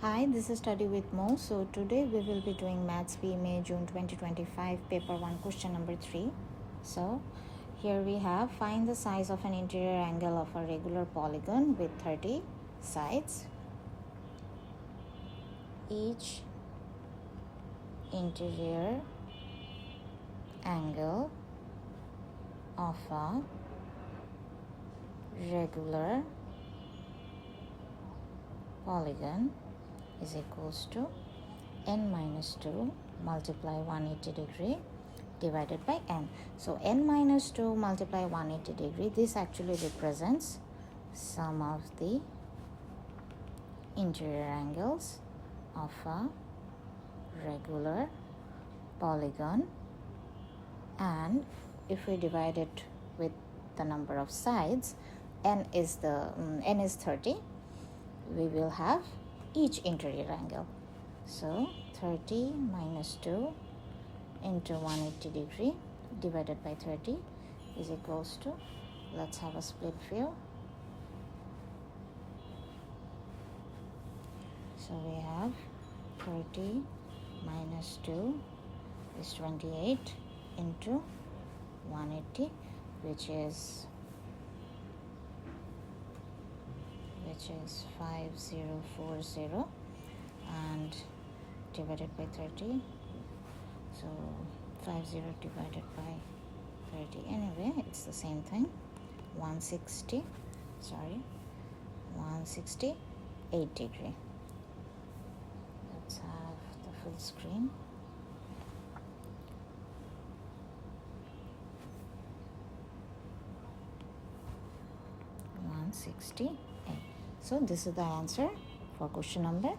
Hi, this is Study with Mo. So today we will be doing Maths May June 2025 paper 1 question number 3. So here we have find the size of an interior angle of a regular polygon with 30 sides. Each interior angle of a regular polygon is equals to n minus 2 multiply 180 degree divided by n. So n minus 2 multiply 180 degree, this actually represents sum of the interior angles of a regular polygon, and if we divide it with the number of sides, n is 30, we will have each interior angle. So 30 minus 2 into 180 degree divided by 30 is equals to, let's have a split view. So we have 30 minus 2 is 28 into 180, which is 5040, and divided by 30. So 50 divided by 30, anyway it's the same thing, 168 degree. Let's have the full screen. So this is the answer for question number